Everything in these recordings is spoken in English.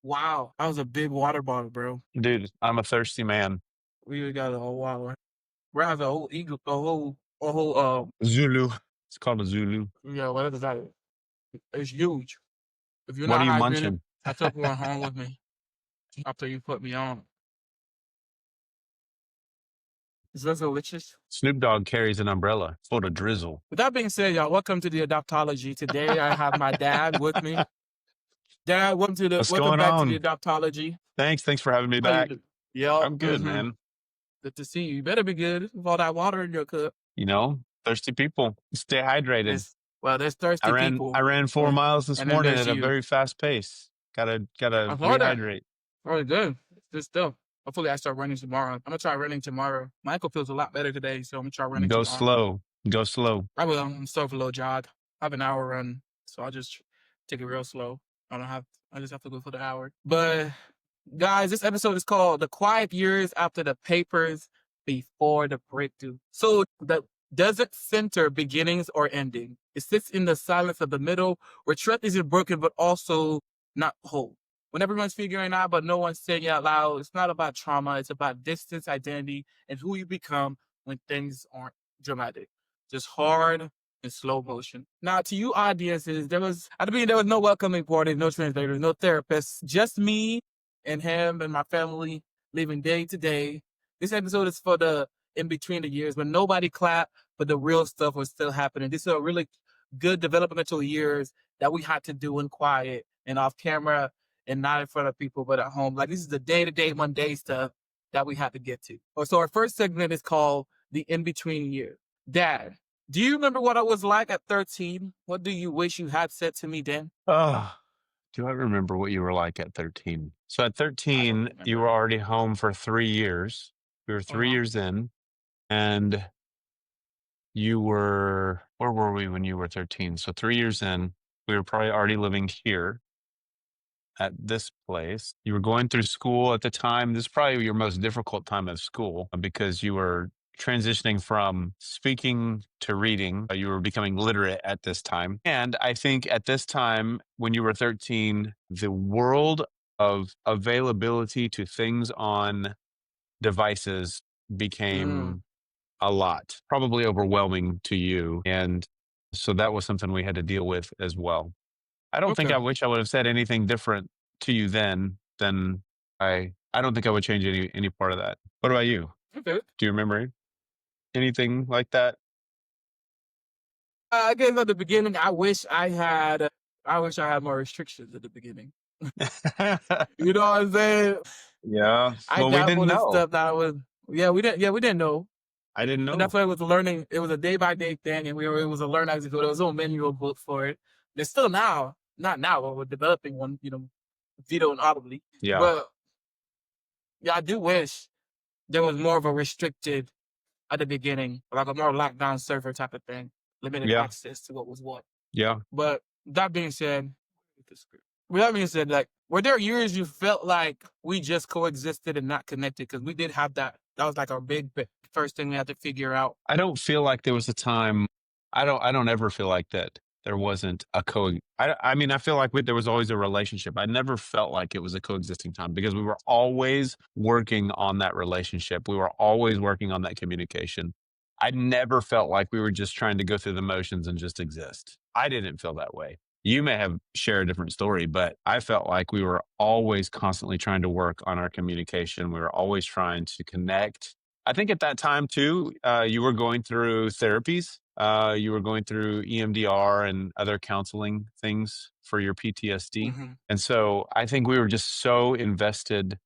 Wow, that was a big water bottle, bro. Dude, I'm a thirsty man. We got a whole water. We have a whole eagle, a whole, Zulu. It's called a Zulu. yeah, what is that? It's huge. If you're What are not you hydrated, munching? I took one home with me after you put me on. Is that delicious? Snoop Dogg carries an umbrella full of drizzle. With that being said, y'all, welcome to the Adoptology. Today I have my dad with me. Dad, What's welcome going back to the on? Adoptology. Thanks for having me How you back. doing? Yep. I'm good, man. Good to see you. You better be good with all that water in your cup. You know, thirsty people. Stay hydrated. There's thirsty I people. ran 4 miles this And then morning there's at a you. very fast pace. Gotta I saw that. rehydrate. Really good. It's good stuff. Hopefully I start running tomorrow. I'm gonna try running tomorrow. My ankle feels a lot better today, so I'm gonna try running Go tomorrow. slow. Go slow. I will. I'm start a little jog. I have an hour run, so I'll just take it real slow. I just have to go for the hour. But guys, this episode is called The Quiet Years After the Papers Before the Breakthrough. So that doesn't center beginnings or ending. It sits in the silence of the middle where trust isn't broken but also not whole. When everyone's figuring out but no one's saying it out loud, it's not about trauma, it's about distance, identity, and who you become when things aren't dramatic. Just hard in slow motion. Now, to you audiences, there was no welcoming party, no translators, no therapists, just me and him and my family living day to day. This episode is for the in between the years when nobody clapped, but the real stuff was still happening. These are really good developmental years that we had to do in quiet and off camera and not in front of people, but at home. Like this is the day-to-day mundane stuff that we had to get to. So our first segment is called the in-between years. Dad, do you remember what I was like at 13? What do you wish you had said to me then? Oh, do I remember what you were like at 13? So at I don't 13, you remember. were already home for 3 years. We were 3 years in, and where were we when you were 13? So 3 years in, we were probably already living here at this place. You were going through school at the time. This is probably your most difficult time of school because you were transitioning from speaking to reading. You were becoming literate at this time. And I think at this time, when you were 13, the world of availability to things on devices became a lot, probably overwhelming to you. And so that was something we had to deal with as well. I don't think I wish I would have said anything different to you then than I don't think I would change any part of that. What about you? Okay. Do you remember anything like that? I guess at the beginning, I wish I had more restrictions at the beginning. You know what I'm saying? Yeah. I Well, we didn't dabbled in know. stuff that I was. We didn't know. I didn't And that's know. why it was learning. It was a day by day thing, and it was a learn as you go. There was no manual book for it. There's still now, not now, but we're developing one, video and audibly. Yeah. But yeah, I do wish there was more of a restricted at the beginning, like a more lockdown server type of thing, limited Yeah. access to what was what. Yeah. But that being said, like, were there years you felt like we just coexisted and not connected? Because we did have that. That was like our first thing we had to figure out. I don't feel like there was a time. I don't ever feel like that there wasn't a I mean, I feel like there was always a relationship. I never felt like it was a coexisting time because we were always working on that relationship. We were always working on that communication. I never felt like we were just trying to go through the motions and just exist. I didn't feel that way. You may have shared a different story, but I felt like we were always constantly trying to work on our communication. We were always trying to connect. I think at that time too, you were going through therapies. You were going through EMDR and other counseling things for your PTSD. Mm-hmm. And so I think we were just so invested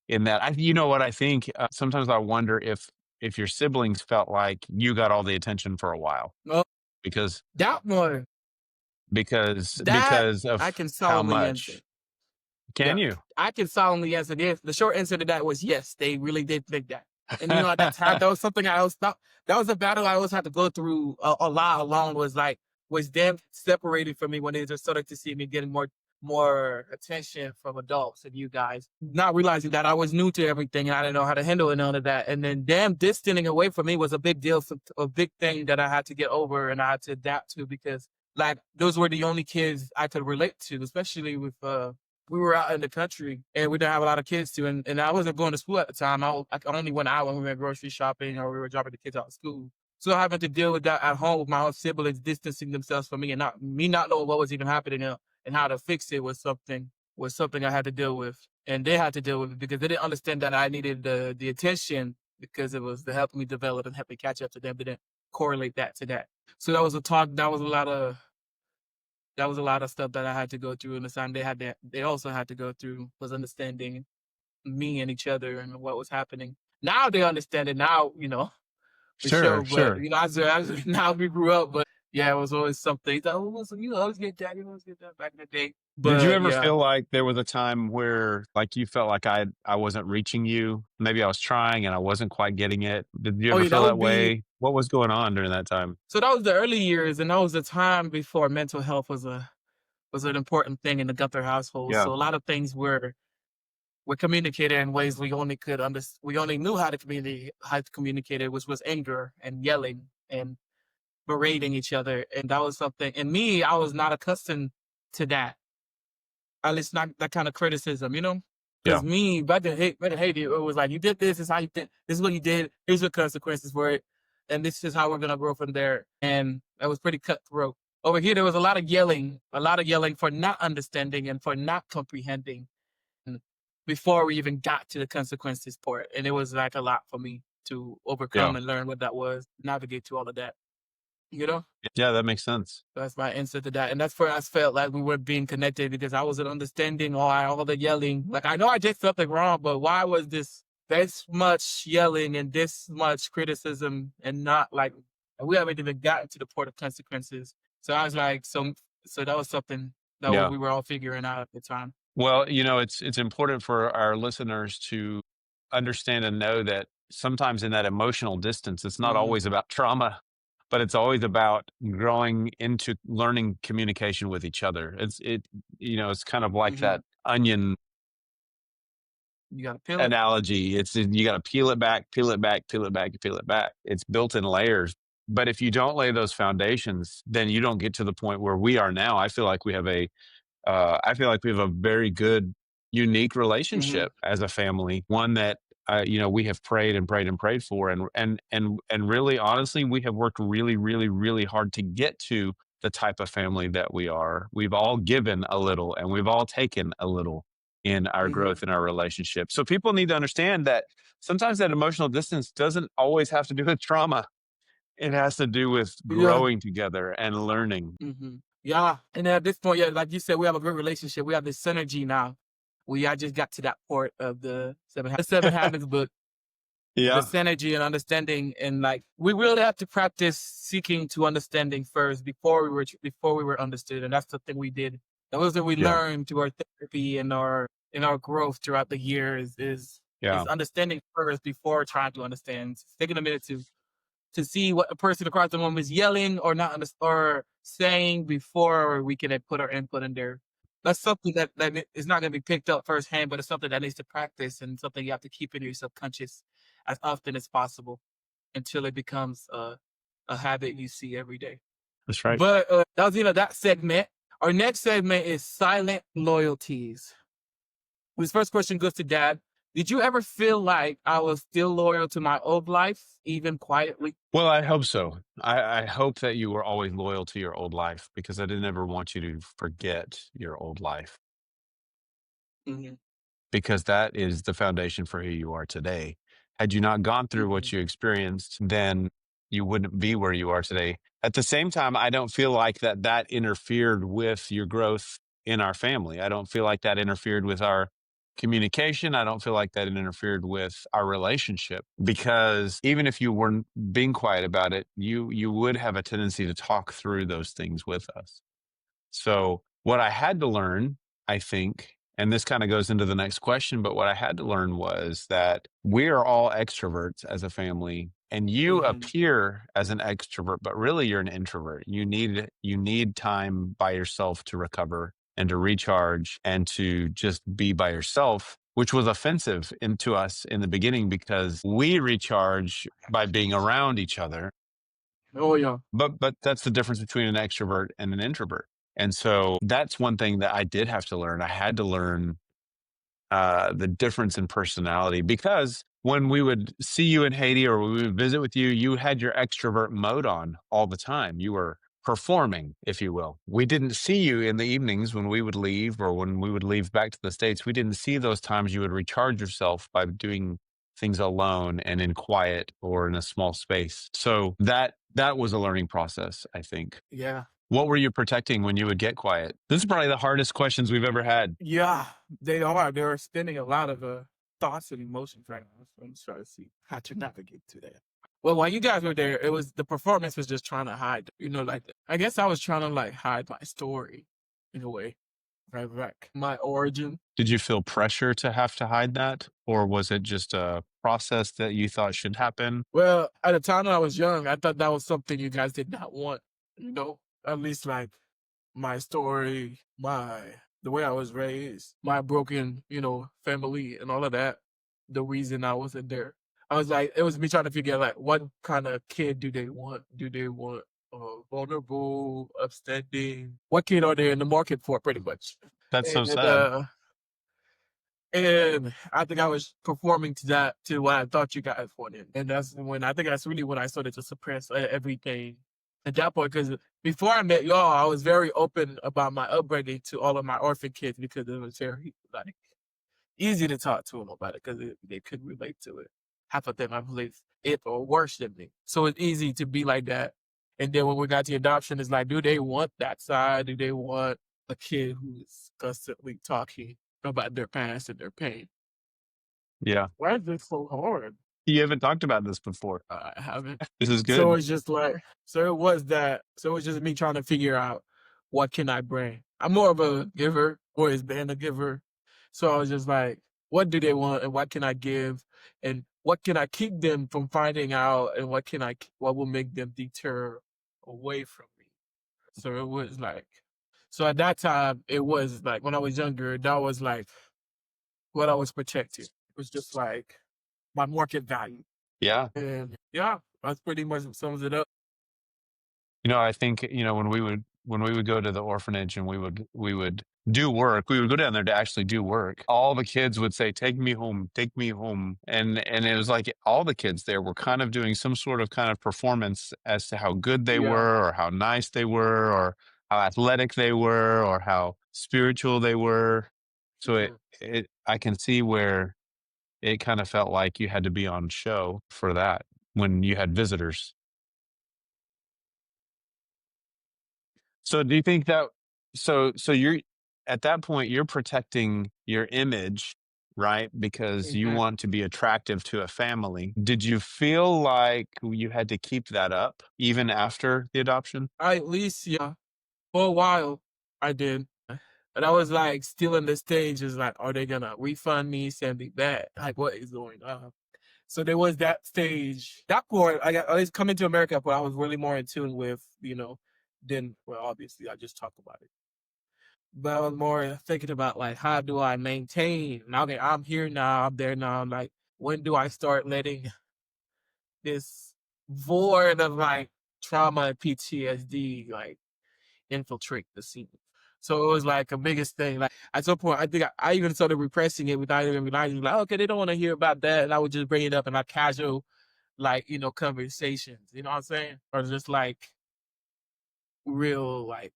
in that. You know what I think? Sometimes I wonder if your siblings felt like you got all the attention for a while Well, because that one, because I of can how solemnly answer. much. Can you? I can solemnly answer. Yes, the short answer to that was yes. They really did think that. And at that time, that was something I always thought. That was a battle I always had to go through a lot alone. Was them separated from me when they just started to see me getting more attention from adults and you guys. Not realizing that I was new to everything and I didn't know how to handle none of that. And then them distancing away from me was a big deal, a big thing that I had to get over and I had to adapt to because like those were the only kids I could relate to, especially with we were out in the country and we didn't have a lot of kids too. And I wasn't going to school at the time. I only went out when we went grocery shopping or we were dropping the kids out of school. So having to deal with that at home with my own siblings distancing themselves from me and not knowing what was even happening and how to fix it was something I had to deal with. And they had to deal with it because they didn't understand that I needed the attention because it was to help me develop and help me catch up to them. They didn't correlate that to that. So that was a talk. That was a lot of stuff that I had to go through, and the time they also had to go through was understanding me and each other and what was happening. Now they understand it now, for Sure, sure. But sure. as now we grew up, but yeah, it was always something. That was you always get that, you always get that back in the day. Did you But ever yeah, feel like there was a time where, like, you felt like I wasn't reaching you? Maybe I was trying and I wasn't quite getting it. Did you oh ever yeah, feel that that would be. way? What was going on during that time? So that was the early years, and that was the time before mental health was an important thing in the Gunther household. Yeah, So a lot of things were communicated in ways we only knew how to communicate it, which was anger and yelling and berating each other. And that was something, and me, I was not accustomed to that. At least not that kind of criticism. yeah, Because me, back in Haiti, it was like, you did this, this is how you did, this is what you did, here's the consequences for it, and this is how we're gonna grow from there. And that was pretty cutthroat. Over here, there was a lot of yelling for not understanding and for not comprehending before we even got to the consequences part. And it was like a lot for me to yeah. overcome and learn what that was, navigate through all of that. You know? Yeah, that makes sense. That's my answer to that. And that's where I felt like we were being connected because I wasn't understanding all the yelling. Like I know I did something wrong, but why was this much yelling and this much criticism and not like we haven't even gotten to the point of consequences. So I was like, so that was something that Yeah. we were all figuring out at the time. Well, it's important for our listeners to understand and know that sometimes in that emotional distance, it's not Hmm. always about trauma, but it's always about growing into learning communication with each other. It's kind of like Hmm. that onion You gotta peel it. analogy. It's you got to peel it back, peel it back, peel it back, peel it back. It's built in layers. But if you don't lay those foundations, then you don't get to the point where we are now. I feel like we have a very good, unique Hmm. relationship as a family. One that we have prayed and prayed and prayed for, and really, honestly, we have worked really, really, really hard to get to the type of family that we are. We've all given a little, and we've all taken a little in our Hmm. growth in our relationship. So people need to understand that sometimes that emotional distance doesn't always have to do with trauma. It has to do with Yeah. growing together and learning. Yeah. And at this point, yeah, like you said, we have a great relationship. We have this synergy now. I just got to that part of the seven habits book, the Yeah, synergy and understanding, and like we really have to practice seeking to understanding first before we were understood, and that's the thing we did. That was that we yeah, learned through our therapy and our growth throughout the years is yeah. understanding first before trying to understand. It's taking a minute to see what a person across the room is yelling or not or saying before we can put our input in there. That's something that is not going to be picked up firsthand, but it's something that needs to practice and something you have to keep in your subconscious as often as possible until it becomes a habit you see every day. That's right. But that was that segment. Our next segment is silent loyalties. This first question goes to Dad. Did you ever feel like I was still loyal to my old life, even quietly? Well, I hope so. I hope that you were always loyal to your old life because I didn't ever want you to forget your old life Hmm. because that is the foundation for who you are today. Had you not gone through Hmm. what you experienced, then you wouldn't be where you are today. At the same time, I don't feel like that interfered with your growth in our family. I don't feel like that interfered with our communication. I don't feel like that interfered with our relationship because even if you weren't being quiet about it, you would have a tendency to talk through those things with us. So, what I had to learn, I think, and this kind of goes into the next question, but what I had to learn was that we are all extroverts as a family, and you Hmm. appear as an extrovert, but really you're an introvert. You need time by yourself to recover and to recharge and to just be by yourself, which was offensive into us in the beginning because we recharge by being around each other. Oh yeah. But that's the difference between an extrovert and an introvert. And so that's one thing that I did have to learn. I had to learn the difference in personality, because when we would see you in Haiti or we would visit with you, you had your extrovert mode on all the time. You were performing, if you will. We didn't see you in the evenings when we would leave or when we would leave back to the States. We didn't see those times you would recharge yourself by doing things alone and in quiet or in a small space. So that was a learning process, I think. Yeah. What were you protecting when you would get quiet? This is probably the hardest questions we've ever had. Yeah, they are. They're spending a lot of thoughts and emotions right now. So I'm trying to see how to navigate to that. Well, while you guys were there, it was the performance was just trying to hide, like I guess I was trying to like hide my story in a way, right? Like my origin. Did you feel pressure to have to hide that? Or was it just a process that you thought should happen? Well, at the time when I was young, I thought that was something you guys did not want, at least like my story, the way I was raised, my broken, family and all of that, the reason I wasn't there. I was like, it was me trying to figure out like what kind of kid do they want? Do they want vulnerable, upstanding? What kid are they in the market for pretty much? That's so And sad. and I think I was performing to what I thought you guys wanted. And that's really when I started to suppress everything at that point. Because before I met y'all, I was very open about my upbringing to all of my orphan kids because it was very like easy to talk to them about it because they could relate to it. Half of them, I believe, it or worse than me. So it's easy to be like that. And then when we got to adoption, it's like, do they want that side? Do they want a kid who's constantly talking about their past and their pain? Yeah. Why is this so hard? You haven't talked about this before. I haven't. This is So good. it's just like, so it was that. So it was just me trying to figure out what can I bring. I'm more of a giver, always been a giver. So I was just like, what do they want and what can I give? And what can I keep them from finding out? And what will make them deter away from me? So it was like, so at that time, it was like when I was younger, that was like what I was protecting. It was just like my market value. Yeah. And yeah, that's pretty much sums it up. I think, when we would go to the orphanage and we would do work, we would go down there to actually do work. All the kids would say, "Take me home, take me home." And it was like all the kids there were kind of doing some sort of kind of performance as to how good they Yeah. were or how nice they were or how athletic they were or how spiritual they were. So it Mhm. it I can see where it kind of felt like you had to be on show for that when you had visitors. So do you think that so you're at that point you're protecting your image, right? Because you Mhm. want to be attractive to a family. Did you feel like you had to keep that up even after the adoption? At least, yeah, for a while, I did. And I was like still in the stage is like, are they gonna refund me, send me back? Like, what is going on? So there was that stage. That point, I got at least coming to America, but I was really more in tune with, then well, obviously I just talked about it. But I was more thinking about like how do I maintain now that I'm here now, I'm there now, like when do I start letting this void of like trauma and PTSD like infiltrate the scene. So it was like a biggest thing. Like at some point, I think I even started repressing it without even realizing, like, okay, they don't want to hear about that, and I would just bring it up in like casual, like conversations. You know what I'm saying? Or just like real, like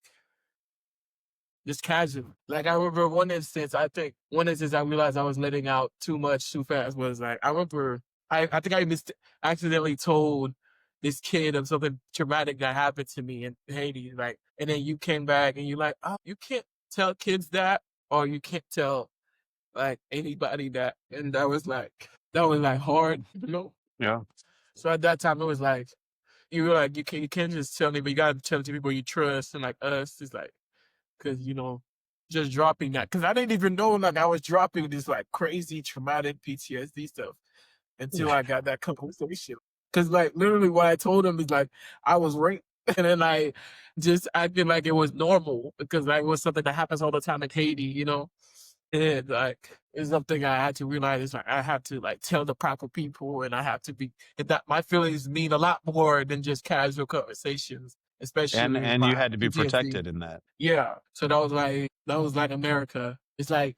just casual. Like I remember one instance I realized I was letting out too much too fast was like I remember I think accidentally told this kid of something traumatic that happened to me in Haiti, like, and then you came back and you're like, oh, you can't tell kids that, or you can't tell like anybody that, and that was like hard. Yeah. So at that time it was like you were like you can't just tell anybody, you gotta tell it to people you trust, and like us, it's like because just dropping that because I didn't even know like I was dropping this like crazy traumatic PTSD stuff until I got that conversation. Because like literally what I told him is like I was raped, and then I just acted like it was normal because like it was something that happens all the time in Haiti. And like it's something I had to realize is like I have to like tell the proper people, and I have to be and that my feelings mean a lot more than just casual conversations. especially and you my had to be PTSD. protected in that. Yeah. So that was like America. It's like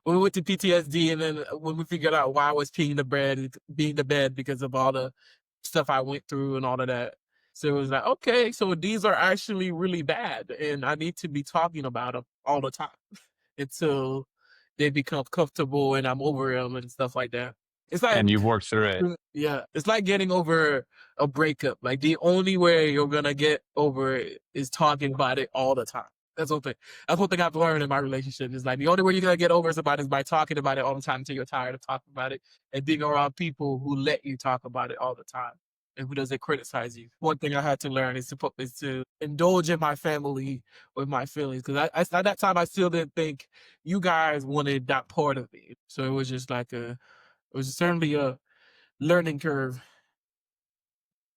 when we went to PTSD and then when we figured out why I was being the bed because of all the stuff I went through and all of that. So it was like, okay, so these are actually really bad and I need to be talking about them all the time until they become comfortable and I'm over them and stuff like that. It's like And you've worked through it. yeah, it's like getting over a breakup. Like the only way you're gonna get over it is talking about it all the time. That's one thing. That's one thing I've learned in my relationship. Is like the only way you're gonna get over somebody is by talking about it all the time until you're tired of talking about it and being around people who let you talk about it all the time and who doesn't criticize you. One thing I had to learn is to indulge in my family with my feelings because at that time I still didn't think you guys wanted that part of me. So it was just like it was certainly a learning curve.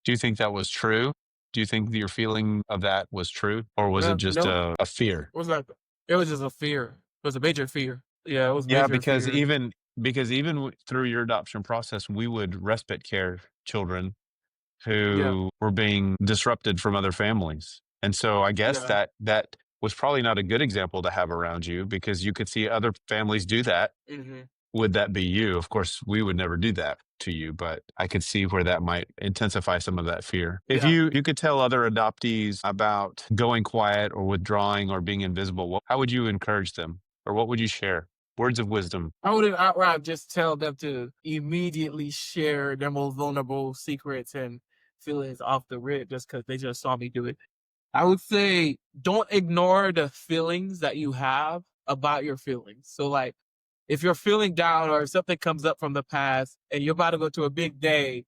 Do you think that was true? Do you think that your feeling of that was true, or was it just No, a fear? it was like it was just a fear. It was a major fear. Yeah, it was Yeah, major fear. because even through your adoption process, we would respite care children Yeah, who were being disrupted from other families. And so I guess yeah. that was probably not a good example to have around you because you could see other families do that. Hmm. Would that be you? Of course, we would never do that to you, but I could see where that might intensify some of that fear. If Yeah. you could tell other adoptees about going quiet or withdrawing or being invisible, how would you encourage them? Or what would you share? Words of wisdom. I would outright just tell them to immediately share their most vulnerable secrets and feelings off the rip just because they just saw me do it. I would say don't ignore the feelings that you have about your feelings. So like if you're feeling down or if something comes up from the past and you're about to go to a big day,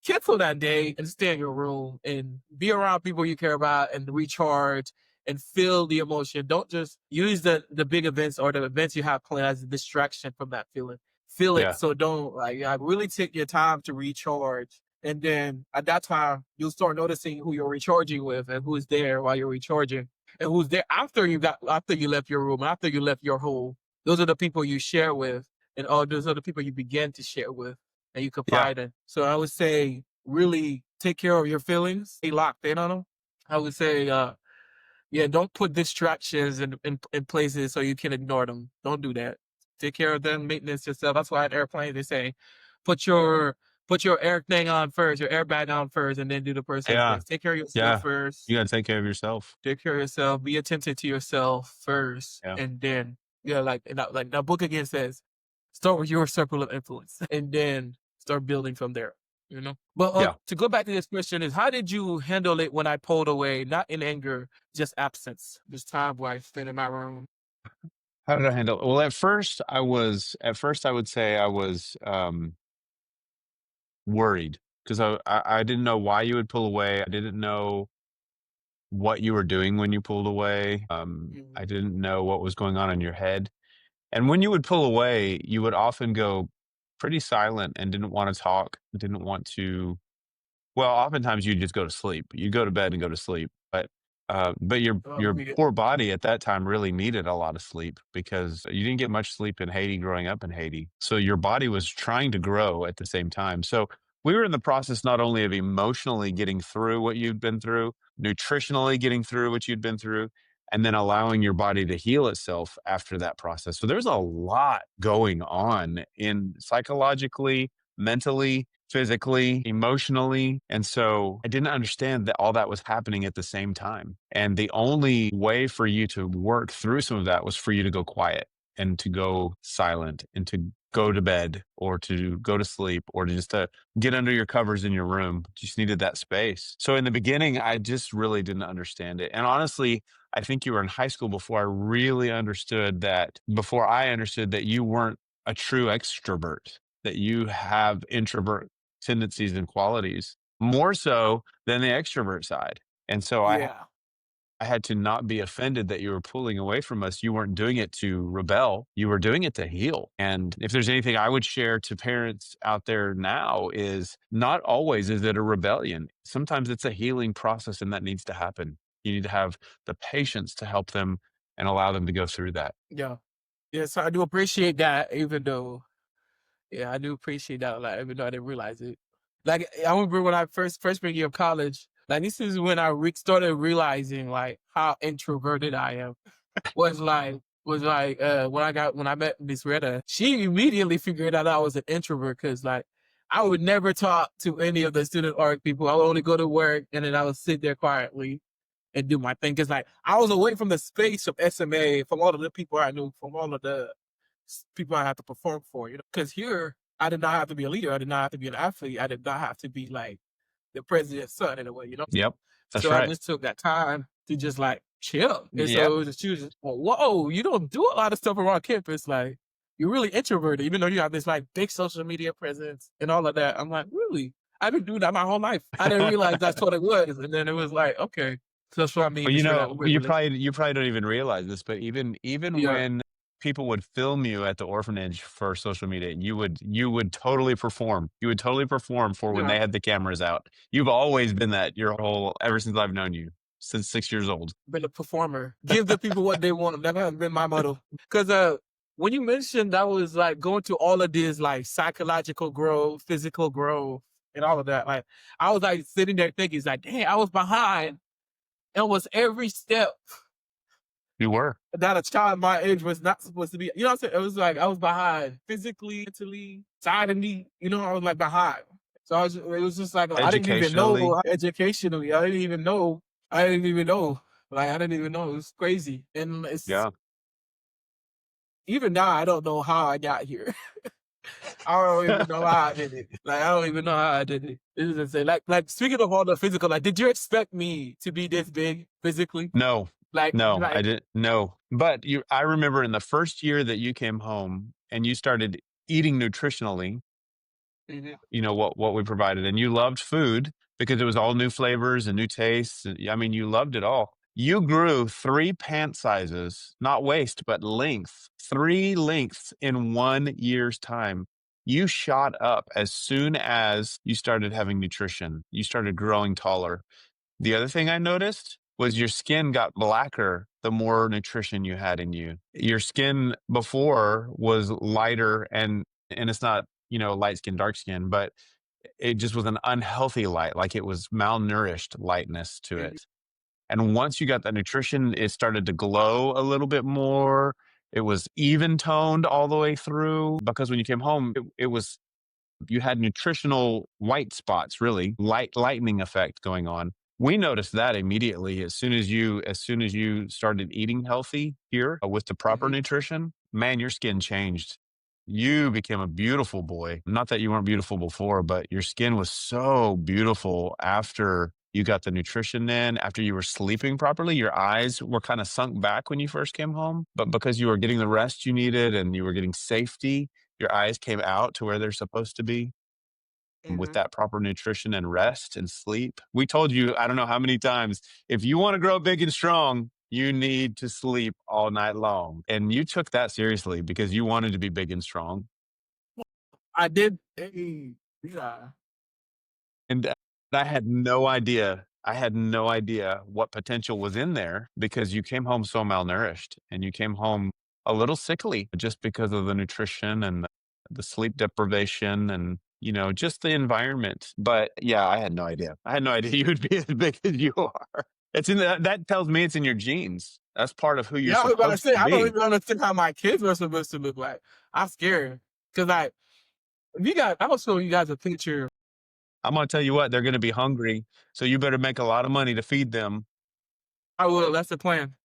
cancel that day and stay in your room and be around people you care about and recharge and feel the emotion. Don't just use the big events or the events you have planned as a distraction from that feeling. Feel it. Yeah. So don't really take your time to recharge. And then at that time, you'll start noticing who you're recharging with and who's there while you're recharging and who's there after you left your room, after you left your home. Those are the people you share with and all those are the people you begin to share with and you Yeah. confide in. So I would say really take care of your feelings, stay locked in on them. I would say, yeah, don't put distractions in places so you can ignore them. Don't do that. Take care of them, maintenance yourself. That's why in airplanes they say, put your put your air thing on first, your airbag on first, and then do the first aid Yeah. first. Take care of yourself Yeah. You first. got to take care of yourself. Take care of yourself. Be attentive to yourself first, Yeah. and then yeah, like that book again says, start with your circle of influence, and then start building from there. You know. But Yeah. to go back to this question is, how did you handle it when I pulled away? Not in anger, just absence. This time where I spent in my room. How did I handle it? Well, at first I would say I was worried because I didn't know why you would pull away. I didn't know what you were doing when you pulled away. I Mhm. didn't know what was going on in your head. And when you would pull away, you would often go pretty silent and didn't want to talk, didn't want to well, oftentimes you just go to sleep. You go to bed and go to sleep, but your Yeah. poor body at that time really needed a lot of sleep because you didn't get much sleep in Haiti growing up in Haiti. So your body was trying to grow at the same time. So we were in the process not only of emotionally getting through what you'd been through, nutritionally getting through what you'd been through, and then allowing your body to heal itself after that process. So there's a lot going on in psychologically, mentally, physically, emotionally. And so I didn't understand that all that was happening at the same time. And the only way for you to work through some of that was for you to go quiet and to go silent and to go to bed or to go to sleep or to just to get under your covers in your room. Just needed that space. So in the beginning, I just really didn't understand it. And honestly, I think you were in high school before I understood that you weren't a true extrovert, that you have introvert tendencies and qualities more so than the extrovert side. And so Yeah. I had to not be offended that you were pulling away from us. You weren't doing it to rebel. You were doing it to heal. And if there's anything I would share to parents out there now is not always is it a rebellion. Sometimes it's a healing process and that needs to happen. You need to have the patience to help them and allow them to go through that. Yeah. Yes, I do appreciate that, even though yeah, I do appreciate that a lot, even though I didn't realize it. Like I remember when I first freshman year of college, Like this is when I started realizing like how introverted I am. Was like when I met Miss Retta, she immediately figured out I was an introvert because like I would never talk to any of the student art people. I would only go to work and then I would sit there quietly and do my thing. Cause like I was away from the space of SMA, from all of the people I knew, from all of the people I had to perform for, you know. Cause here I did not have to be a leader. I did not have to be an athlete. I did not have to be like the president's son in a way, you know. Yep, that's So I right. just took that time to just like chill. And Yep. so it was just, she was just, well, whoa, you don't do a lot of stuff around campus. Like you're really introverted, even though you have this like big social media presence and all of that. I'm like, really? I've been doing that my whole life. I didn't realize that's what it was. And then it was like, okay. So that's what I mean. Well, you Just read know, that weird relationship. you probably don't even realize this, but even Yeah. when people would film you at the orphanage for social media, you would totally perform. You would totally perform for when Yeah. they had the cameras out. You've always been that your whole ever since I've known you, since 6 years old. Been a performer. Give the people what they want. That has been my motto. Cause when you mentioned that was like going through all of this like psychological growth, physical growth, and all of that, like I was like sitting there thinking, it's like, dang, I was behind. It was every step You were. that a child my age was not supposed to be. You know what I'm saying? It was like I was behind physically, mentally, side of me. You know, I was like behind. So it was just like I didn't even Educationally. know educationally. I didn't even know. I didn't even know. Like I didn't even know. It was crazy, and it's Yeah. even now I don't know how I got here. I don't even know how I did it. Like I don't even know how I did it. This is insane. Like speaking of all the physical, like did you expect me to be this big physically? No, no, I Like didn't. No, but I remember in the first year that you came home and you started eating nutritionally, mhm, you know, what we provided, and you loved food because it was all new flavors and new tastes. I mean, you loved it all. You grew 3 pant sizes, not waist, but length, 3 lengths in 1 year's time. You shot up as soon as you started having nutrition. You started growing taller. The other thing I noticed was your skin got blacker the more nutrition you had in you. Your skin before was lighter, and it's not, you know, light skin, dark skin, but it just was an unhealthy light, like it was malnourished lightness to mhm, it. And once you got that nutrition, it started to glow a little bit more. It was even toned all the way through because when you came home, it was you had nutritional white spots, really lightening effect going on. We noticed that immediately as soon as you started eating healthy here with the proper mhm. nutrition. Man, your skin changed. You became a beautiful boy. Not that you weren't beautiful before, but your skin was so beautiful after you got the nutrition in, after you were sleeping properly. Your eyes were kind of sunk back when you first came home, but because you were getting the rest you needed and you were getting safety, your eyes came out to where they're supposed to be with Mhm. that proper nutrition and rest and sleep. We told you, I don't know how many times, if you want to grow big and strong, you need to sleep all night long. And you took that seriously because you wanted to be big and strong. I did. Hey, yeah. And I had no idea. I had no idea what potential was in there because you came home so malnourished and you came home a little sickly just because of the nutrition and the sleep deprivation and, you know, just the environment. But yeah, I had no idea. I had no idea you would be as big as you are. It's in that tells me it's in your genes. That's part of who you're Yeah, I was about to supposed say to I don't be. even understand how my kids were supposed to look like. I'm scared because like if you got, I was showing you guys a picture. I'm going to tell you what, they're going to be hungry. So you better make a lot of money to feed them. I will. That's the plan.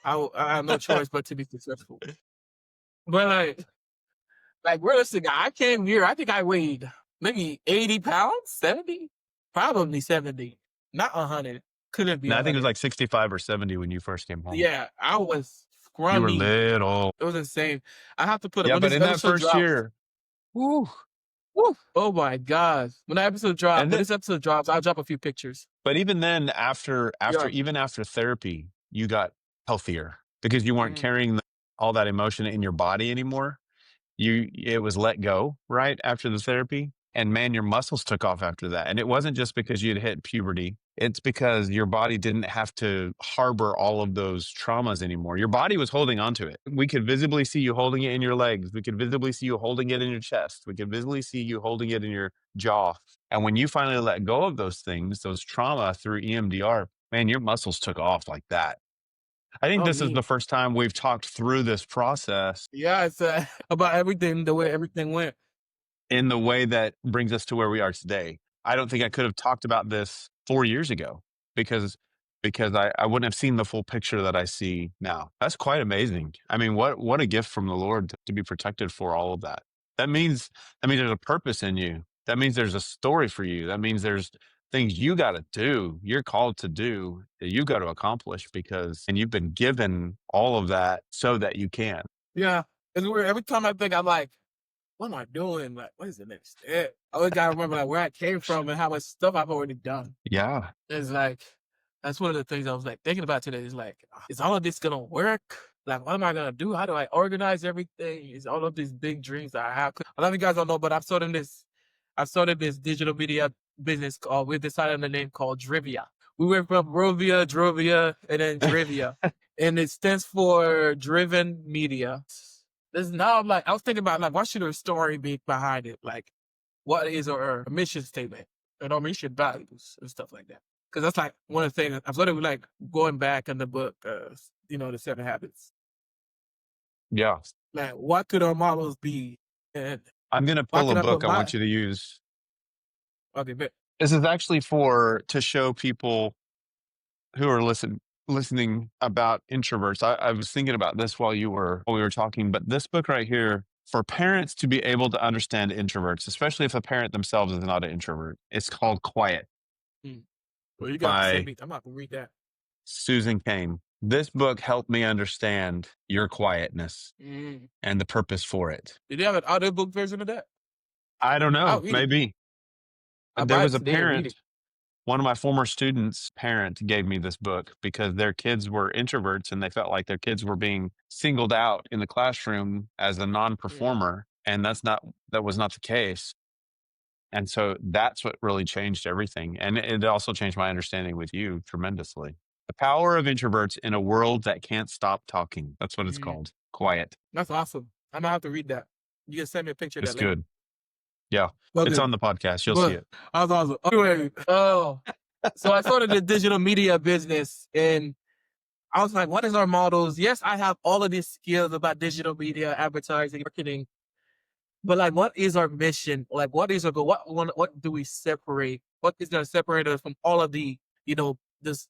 I have no choice but to be successful. But like realistic, I came here. I think I weighed maybe 80 pounds, 70, probably 70, not 100. Couldn't be Now, I think it was 100. like 65 or 70 when you first came home. Yeah, I was You were scrummy. little. It was insane. I have to put it Yeah, when but this in that episode first drops. year, woo. Woo, oh my gosh! And When then, this episode drops, I'll drop a few pictures. but even then, Yeah. even after therapy, you got healthier because you weren't Mhm. carrying all that emotion in your body anymore. It was let go right after the therapy. And man, your muscles took off after that. And it wasn't just because you'd hit puberty. It's because your body didn't have to harbor all of those traumas anymore. Your body was holding on to it. We could visibly see you holding it in your legs. We could visibly see you holding it in your chest. We could visibly see you holding it in your jaw. And when you finally let go of those things, those trauma through EMDR, man, your muscles took off like that. I think Oh, this is the neat. first time we've talked through this process Yeah, it's about everything, the way everything went. in the way that brings us to where we are today. I don't think I could have talked about this 4 years ago because I wouldn't have seen the full picture that I see now. That's quite amazing. I mean, what a gift from the Lord to be protected for all of that. That means there's a purpose in you. That means there's a story for you. That means there's things you got to do. You're called to do that you got to accomplish because and you've been given all of that so that you can. Yeah, it's weird. Every time I think, I'm like, what am I doing? Like, what is the next step? I always gotta remember like where I came from and how much stuff I've already done. Yeah. It's like that's one of the things I was like thinking about today. Is like, is all of this gonna work? Like, what am I gonna do? How do I organize everything? Is all of these big dreams that I have? A lot of you guys don't know, but I've started this digital media business called. We decided on the name called Drivia. We went from Rovia, Drovia, and then Drivia, and it stands for Driven Media. This now I'm like, I was thinking about like, what should a story be behind it? Like, what is our mission statement and our mission values and stuff like that? Because that's like one of the things I'm sort of like going back in the book, the 7 Habits. Yeah. Like, what could our models be, and I'm going to what pull a can I book put I want my you to use. okay, but This is actually to show people who are listening about introverts. I was thinking about this while we were talking, but this book right here for parents to be able to understand introverts, especially if a parent themselves is not an introvert. It's called Quiet well, you got to send by me. I'm about to read that. Susan Cain. This book helped me understand your quietness and the purpose for it. Did you have an audiobook version of that? I don't I'll know, read it. maybe. I'll There buy was it a today and read parent it. one of my former students' parent gave me this book because their kids were introverts and they felt like their kids were being singled out in the classroom as a non-performer, and that was not the case. And so that's what really changed everything. And it also changed my understanding with you tremendously. The power of introverts in a world that can't stop talking. That's what it's called. Quiet. That's awesome. I'm gonna have to read that. You can send me a picture of It's that later. good. Yeah. It's Okay, on the podcast. You'll see but it. that was awesome. Anyway, so I started a digital media business, and I was like, what is our models? Yes, I have all of these skills about digital media, advertising, marketing, but like, what is our mission? Like, what is our goal? What do we separate? What is going to separate us from all of the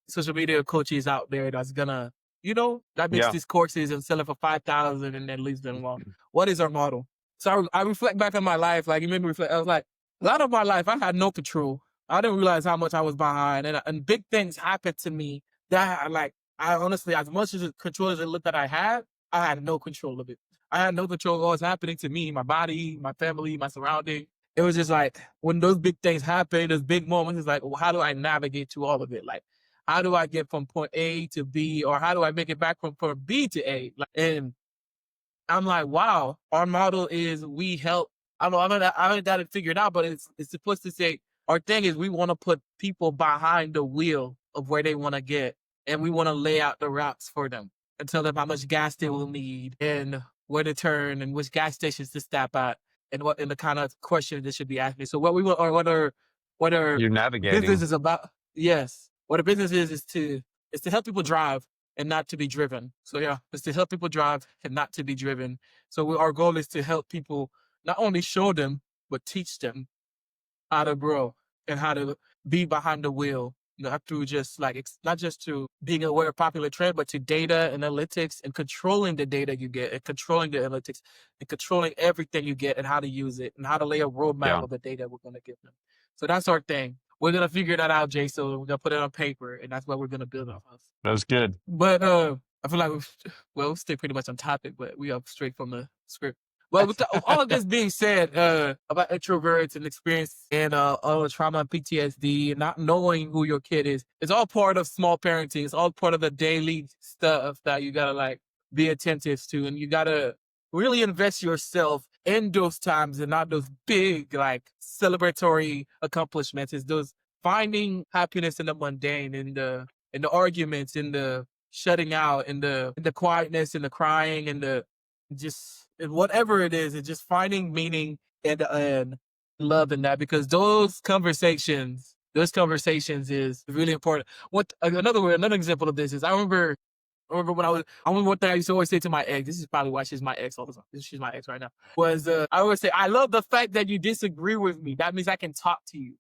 social media coaches out there that's gonna, that makes Yeah. these courses and sell it for 5,000 and then leaves them alone? What is our model? So I reflect back on my life. Like, you made me reflect. I was like, a lot of my life, I had no control. I didn't realize how much I was behind, and big things happened to me that I honestly, as much as control as it looked that I had no control of it. I had no control of what was happening to me, my body, my family, my surrounding. It was just like when those big things happen, those big moments, it's like, well, how do I navigate to all of it? Like, how do I get from point A to B, or how do I make it back from point B to A? Like, and I'm like, wow, our model is we help. I don't know, I haven't got it figured out, but it's supposed to say our thing is we want to put people behind the wheel of where they want to get, and we want to lay out the routes for them and tell them how much gas they will need and where to turn and which gas stations to stop at and the kind of questions they should be asking. So what we want, or what our You're business navigating. is about. Yes, what a business is to help people drive and not to be driven. So yeah, it's to help people drive and not to be driven. So our goal is to help people not only show them but teach them how to grow and how to be behind the wheel. Not through just like not just to being aware of popular trend, but to data analytics and controlling the data you get and controlling the analytics and controlling everything you get and how to use it and how to lay a roadmap Yeah. of the data we're going to give them. So that's our thing. We're gonna figure that out, Jay. So we're gonna put it on paper, and that's what we're gonna build off of. That was good. But I feel like we stay pretty much on topic, but we are straight from the script. Well, with all of this being said, about introverts and experience and all the trauma and PTSD and not knowing who your kid is, it's all part of small parenting. It's all part of the daily stuff that you gotta like be attentive to, and you gotta really invest yourself in those times and not those big like celebratory accomplishments. It's those finding happiness in the mundane, in the arguments, in the shutting out, in the quietness, in the crying, in the just in whatever it is, and just finding meaning and love in that, because those conversations is really important. Another example of this is I remember I remember one thing I used to always say to my ex. This is probably why she's my ex all the time. She's my ex right now. Was I always say, I love the fact that you disagree with me. That means I can talk to you.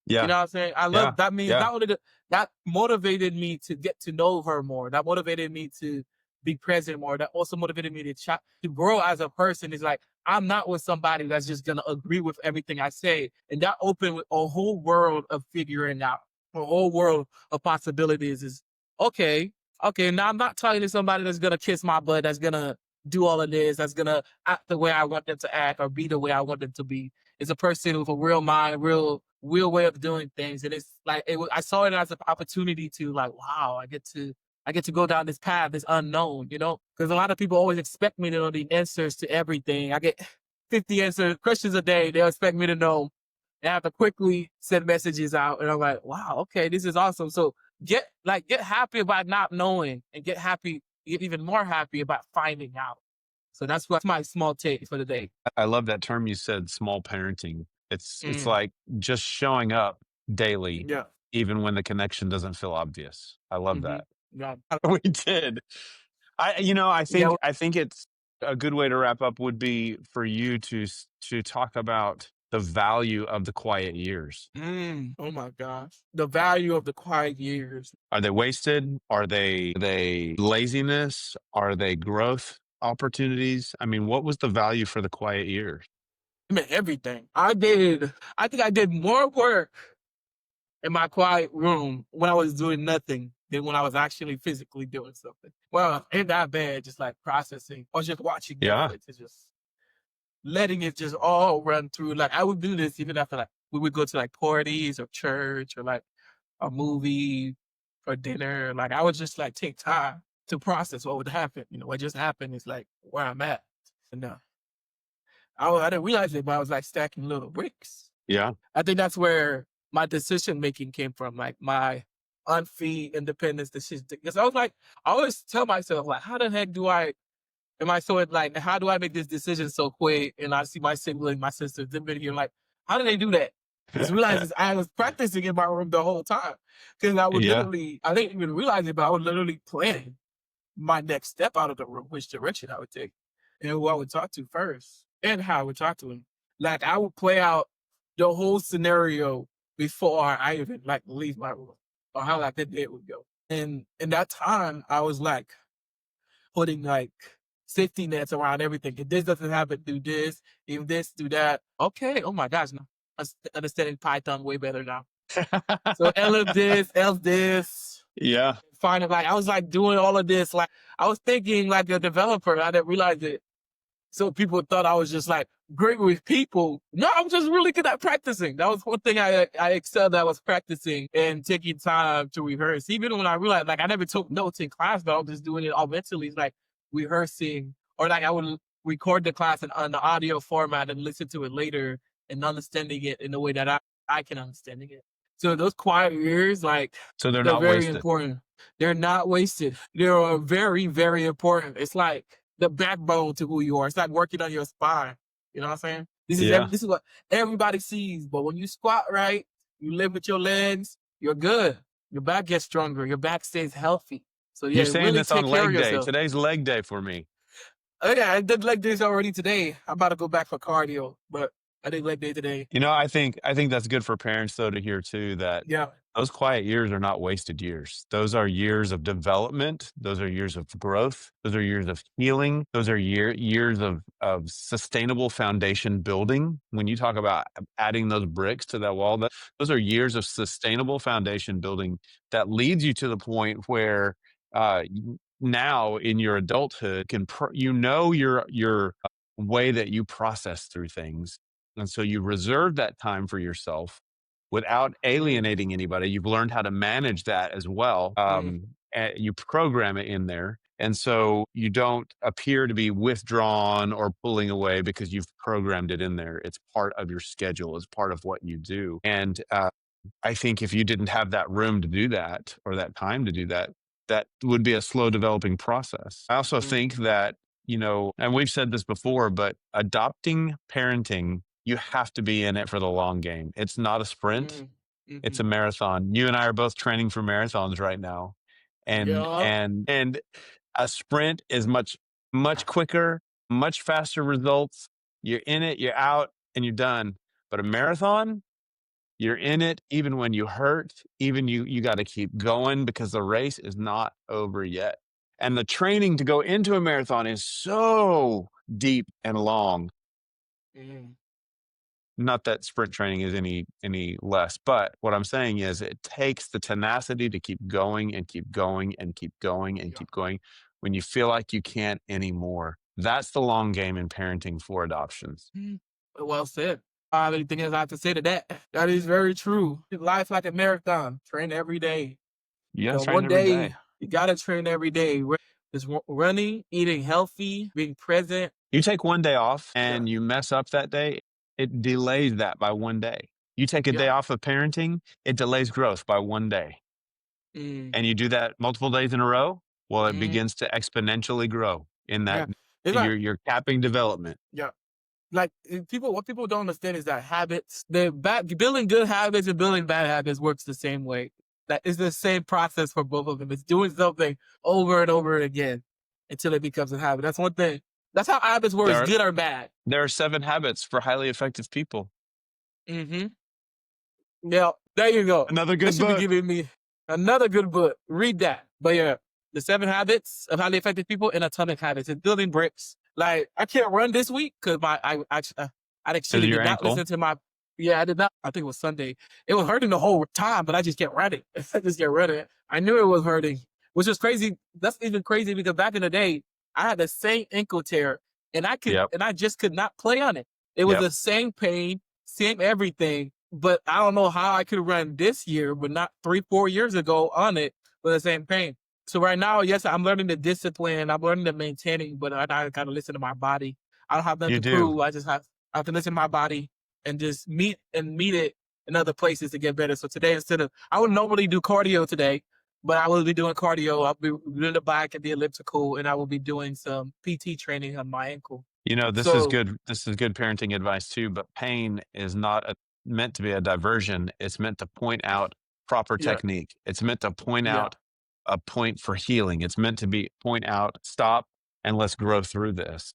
You Yeah. know what I'm saying? I Yeah. love that means Yeah. not only that motivated me to get to know her more. That motivated me to be present more. That also motivated me to grow as a person. Is like, I'm not with somebody that's just gonna agree with everything I say. And that opened with a whole world of figuring out, a whole world of possibilities. Is okay, okay. Now I'm not talking to somebody that's gonna kiss my butt, that's gonna do all of this, that's gonna act the way I want them to act or be the way I want them to be. It's a person with a real mind, real way of doing things, and it's like I saw it as an opportunity to, like, wow, I get to go down this path, this unknown, because a lot of people always expect me to know the answers to everything. I get 50 questions a day. They'll expect me to know, and I have to quickly send messages out, and I'm like, wow, okay, this is awesome. So get happy about not knowing, and get even more happy about finding out. So that's my small take for the day. I love that term you said, small parenting. It's Mm, like just showing up daily, yeah. even when the connection doesn't feel obvious. I love Hmm. that. Yeah. We did. I Yeah. think it's a good way to wrap up would be for you to talk about the value of the quiet years. Oh my gosh. The value of the quiet years. Are they wasted? Are they laziness? Are they growth opportunities? I mean, what was the value for the quiet years? I mean, everything. I think I did more work in my quiet room when I was doing nothing than when I was actually physically doing something. Well, ain't that bad, just like processing or just watching Yeah. Netflix and just letting it just all run through. Like, I would do this even after, like, we would go to like parties or church or like a movie for dinner. Like, I would just like take time to process what would happen. What just happened is like where I'm at. And I didn't realize it, but I was like stacking little bricks. Yeah. I think that's where my decision making came from, like my unfee independence decision. Because I always tell myself, like, how the heck am I so like, how do I make this decision so quick? And I see my sibling, my sister, them in here, like, how do they do that? Just realizes I was practicing in my room the whole time. Because Yeah. I didn't even realize it, but I would literally plan my next step out of the room, which direction I would take, and who I would talk to first, and how I would talk to him. Like, I would play out the whole scenario before I even like leave my room, or how like the day would go. And in that time, I was like putting like safety nets around everything. If this doesn't happen, do this. If this, do that. Okay. Oh my gosh, no. Understanding Python way better now. So else this, Yeah. finding, like, I was like doing all of this. Like, I was thinking like a developer. I didn't realize it. So people thought I was just like great with people. No, I'm just really good at practicing. That was one thing I excelled at, was practicing and taking time to rehearse. Even when I realized, like, I never took notes in class, but I was just doing it all mentally. It's like rehearsing, or like I would record the class on the audio format and listen to it later and understanding it in the way that I can understand it. So those quiet years, like, So they're they're not very wasted. important. They're not wasted. They are very, very important. It's like the backbone to who you are. It's like working on your spine. You know what I'm saying? Yeah. This is what everybody sees. But when you squat right, you live with your legs, you're good. Your back gets stronger. Your back stays healthy. So You're yeah, saying really this on take care of leg day. yourself. Today's leg day for me. Oh yeah, I did leg days already today. I'm about to go back for cardio, but I did leg day today. I think that's good for parents though to hear too that Yeah. those quiet years are not wasted years. Those are years of development. Those are years of growth. Those are years of healing. Those are years of sustainable foundation building. When you talk about adding those bricks to that wall, those are years of sustainable foundation building that leads you to the point where now in your adulthood your way that you process through things, and so you reserve that time for yourself without Mm, alienating anybody. You've learned how to manage that as well. mm, And you program it in there. And so you don't appear to be withdrawn or pulling away because you've programmed it in there. It's part of your schedule, it's part of what you do. And I think if you didn't have that room to do that or that time to do that, that would be a slow developing process. I also think that, and we've said this before, but adopting parenting, you have to be in it for the long game. It's not a sprint, it's Mm-hmm. a marathon. You and I are both training for marathons right now. And Yeah. and a sprint is much quicker, much faster results. You're in it, you're out, and you're done. But a marathon, you're in it even when you hurt, even you got to keep going because the race is not over yet. And the training to go into a marathon is so deep and long. Mm, Not that sprint training is any less, but what I'm saying is it takes the tenacity to keep going and keep going and keep going and yeah. keep going when you feel like you can't anymore. That's the long game in parenting for adoptions. Well said. Anything else I have to say to that? That is very true. Life like a marathon. Train every day. You got to train One every day. day you gotta train every day. Just running, eating healthy, being present. You take one day off Yeah. and you mess up that day, it delays that by one day. You take a day Yeah. off of parenting, it delays growth by one day. Mm, And you do that multiple days in a row, well, it mm, begins to exponentially grow in that yeah. It's like you're capping development. yeah. Like what people don't understand is that habits, building good habits and building bad habits works the same way. That is the same process for both of them. It's doing something over and over again until it becomes a habit. That's one thing. That's how habits work, There is are good or bad. there are 7 habits for highly effective people. Mm-hmm. Yeah, there you go. Another That good should be book. giving me another good book. Read that. But yeah, the 7 habits of highly effective people and Atomic Habits. It's building bricks. Like I can't run this week because I Is actually your did not ankle? listen to my. Yeah, I did not. I think it was Sunday. It was hurting the whole time, but I just kept running. I just kept running. I knew it was hurting, which was crazy. That's even crazy because back in the day, I had the same ankle tear, Yep. and I just could not play on it. It was Yep. the same pain, same everything, but I don't know how I could run this year, but not 3, 4 years ago on it with the same pain. So right now, yes, I'm learning the discipline. I'm learning the maintaining, but I gotta listen to my body. I don't have nothing You to do. prove. I have to listen to my body and just meet it in other places to get better. So today, I would normally do cardio today, but I will be doing cardio. I'll be doing the bike and the elliptical, and I will be doing some PT training on my ankle. This is So good. This is good parenting advice too, but pain is not meant to be a diversion. It's meant to point out proper yeah, technique. It's meant to point yeah, out a point for healing. It's meant to be point out, stop, and let's grow through this,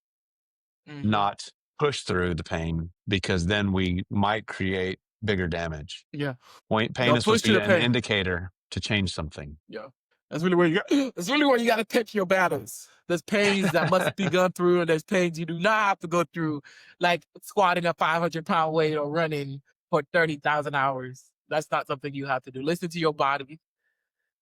hmm not push through the pain because then we might create bigger damage. yeah. Pain Don't is supposed push to to be the an pain. indicator to change something. Yeah. That's really where that's really where you gotta pick your battles. There's pains that must be gone through, and there's pains you do not have to go through, like squatting a 500-pound weight or running for 30,000 hours. That's not something you have to do. Listen to your body.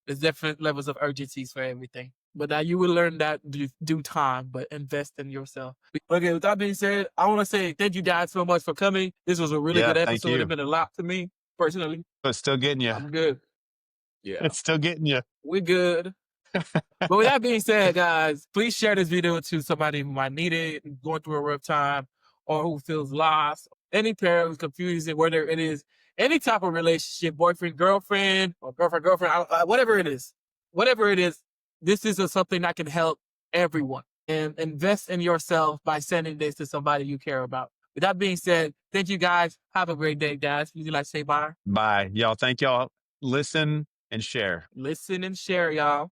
There's different levels of urgencies for everything. But now you will learn that due time, but invest in yourself. Okay, with that being said, I want to say thank you guys so much for coming. This was a really Yeah, good thank episode. It you. meant a lot to me personally. But it's still getting you. I'm good. Yeah, It's still getting you. we're good. But with that being said, guys, please share this video to somebody who might need it, going through a rough time, or who feels lost. Any parent who's confused, whether it is any type of relationship, boyfriend, girlfriend, or girlfriend, whatever it is, this is something that can help everyone. And invest in yourself by sending this to somebody you care about. With that being said, thank you guys. Have a great day, guys. Would you like to say bye? Bye. Y'all, thank y'all. Listen and share. Listen and share, y'all.